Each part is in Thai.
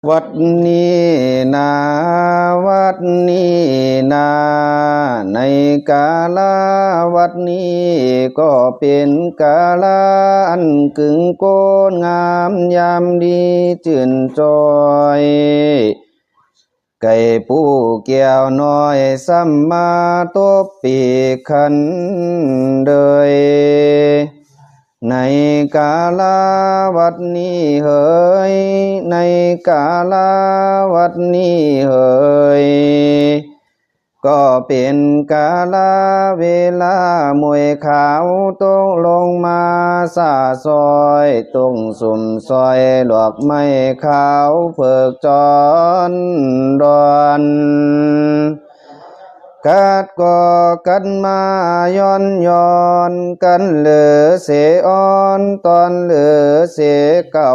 วัดนี้นาวัดนี้นาในกาลวัดนี้ก็เป็นกาลอันกึ่งโกนงามยามดีจื่นจอยไก่ปูแก้วน้อยสัมมาตบปีขันเดยในกาลวัดนี้เฮยในกาลวัดนี้เฮยก็เป็นกาลเวลามวยขาวต้องลงมาสาซอยต้องสุ่มซอยหลอกไม้ขาวเพิกจอนดอนกัดก่อกันมาย้อนกันเหลือเสอ่อนตอนเหลือเสเก่า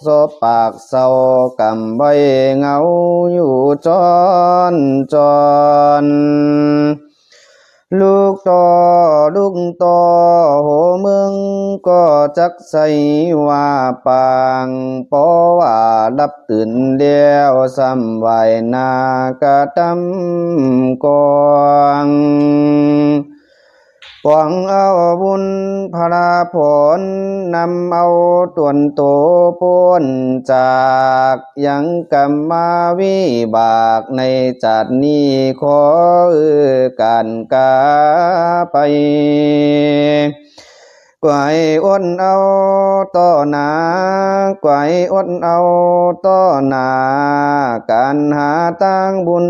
โซปากเศร้ากำใบเงาอยู่จอนลูกต่อโหมึงก็จักใส่ว่าปางเพราะว่ารับตื่นเดียวซ้ำไหวนากะตำกองปองเอาบุญพระผลนำเอาตวนโตพ้นจากยังกรรมาวิบากในจัดนี้ขอการกาไปกวายอดเอาต่อหนากวายอดเอาต่อหนาการหาตั้งบุญ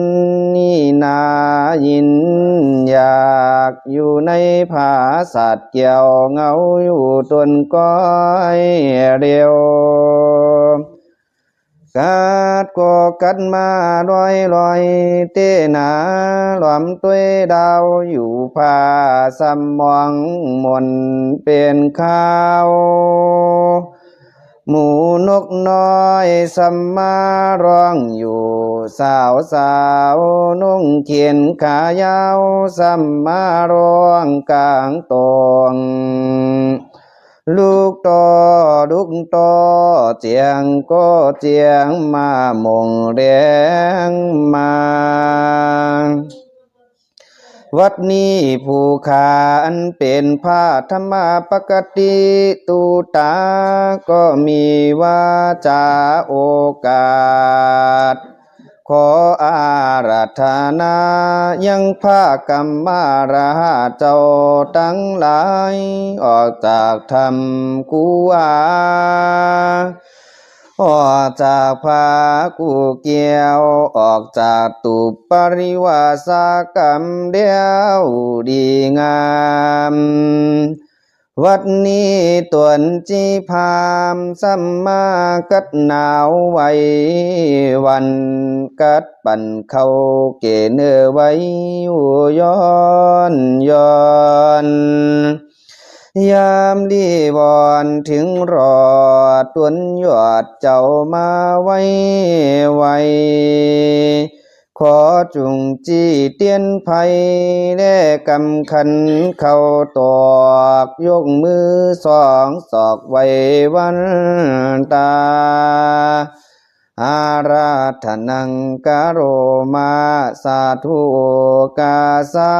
นี่นายินอยากอยู่ในผาสัตว์เกี่ยวเงาอยู่ตนก้อยเดียวกัดก็กัดมาลอยเตนาหลอมตัวดาวอยู่ผาสำมองมนเป็นข้าวหมูนกน้อยสัมมาร้องอยู่สาวนุ่งเขียนขายาวสัมมาร้องกลางตงลูกต่อเจียงก็เจียงมามงเรียงมาวัดนี้ผู้ขาอันเป็นพระธรรมปกติตูตาก็มีวาจาโอกาสขออาราธนายังพระกัมมาราเจ้าทั้งหลายออกจากธรรมกุอาออกจากภากูเกี่ยวออกจากตุปริวาสกรรมเดียวดีงามวัดนี้ตวนจีพามสัมมากัดหนาวไว้วันกัดปั่นเข้าเกเนื้อไว้ย้อนยามดีบอนถึงรอดตวนยอดเจ้ามาไว้ขอจุงจี้เตียนภัยและกำขันเข้าตอกยกมือสองศอกไว้วันตาอาราธนังกโรมาสาธุกาสา